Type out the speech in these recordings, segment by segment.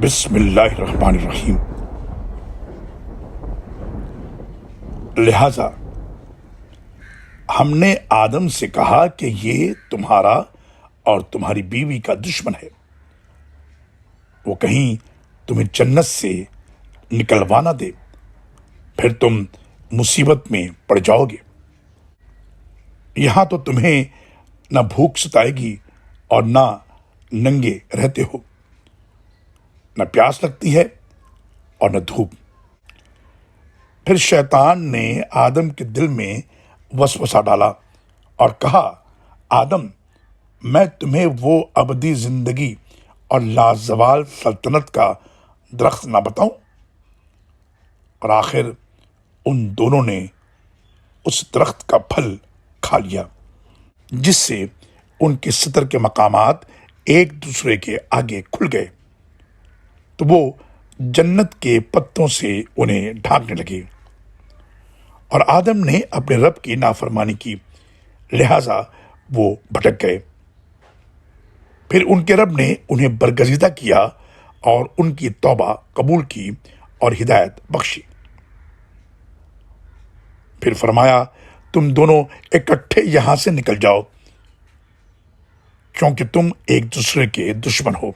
بسم اللہ الرحمن الرحیم۔ لہذا ہم نے آدم سے کہا کہ یہ تمہارا اور تمہاری بیوی کا دشمن ہے، وہ کہیں تمہیں جنت سے نکلوا نہ دے، پھر تم مصیبت میں پڑ جاؤ گے۔ یہاں تو تمہیں نہ بھوک ستائے گی اور نہ ننگے رہتے ہو، نہ پیاس لگتی ہے اور نہ دھوپ۔ پھر شیطان نے آدم کے دل میں وسوسہ ڈالا اور کہا، آدم، میں تمہیں وہ ابدی زندگی اور لازوال سلطنت کا درخت نہ بتاؤں؟ اور آخر ان دونوں نے اس درخت کا پھل کھا لیا، جس سے ان کے ستر کے مقامات ایک دوسرے کے آگے کھل گئے، تو وہ جنت کے پتوں سے انہیں ڈھانکنے لگے، اور آدم نے اپنے رب کی نافرمانی کی، لہذا وہ بھٹک گئے۔ پھر ان کے رب نے انہیں برگزیدہ کیا اور ان کی توبہ قبول کی اور ہدایت بخشی۔ پھر فرمایا، تم دونوں اکٹھے یہاں سے نکل جاؤ، کیونکہ تم ایک دوسرے کے دشمن ہو۔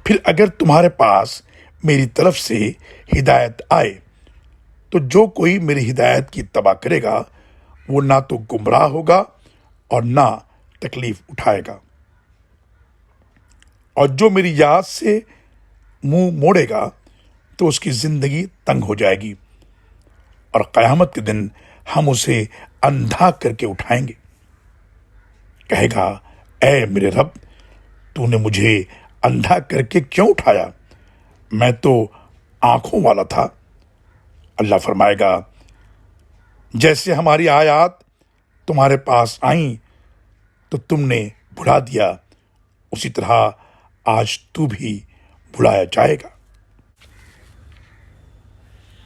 پھر اگر تمہارے پاس میری طرف سے ہدایت آئے تو جو کوئی میری ہدایت کی اتباع کرے گا وہ نہ تو گمراہ ہوگا اور نہ تکلیف اٹھائے گا، اور جو میری یاد سے منہ موڑے گا تو اس کی زندگی تنگ ہو جائے گی، اور قیامت کے دن ہم اسے اندھا کر کے اٹھائیں گے۔ کہے گا، اے میرے رب، تو نے مجھے اندھا کر کے کیوں اٹھایا؟ میں تو آنکھوں والا تھا۔ اللہ فرمائے گا، جیسے ہماری آیات تمہارے پاس آئیں تو تم نے بھلا دیا، اسی طرح آج تو بھی بھلایا جائے گا۔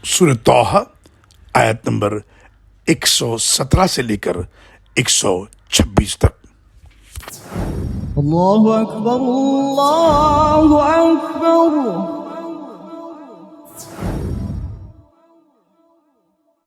سورہ طٰہٰ آیت نمبر 117 سے لے کر 126 تک۔ اللہ اکبر اللہ اکبر۔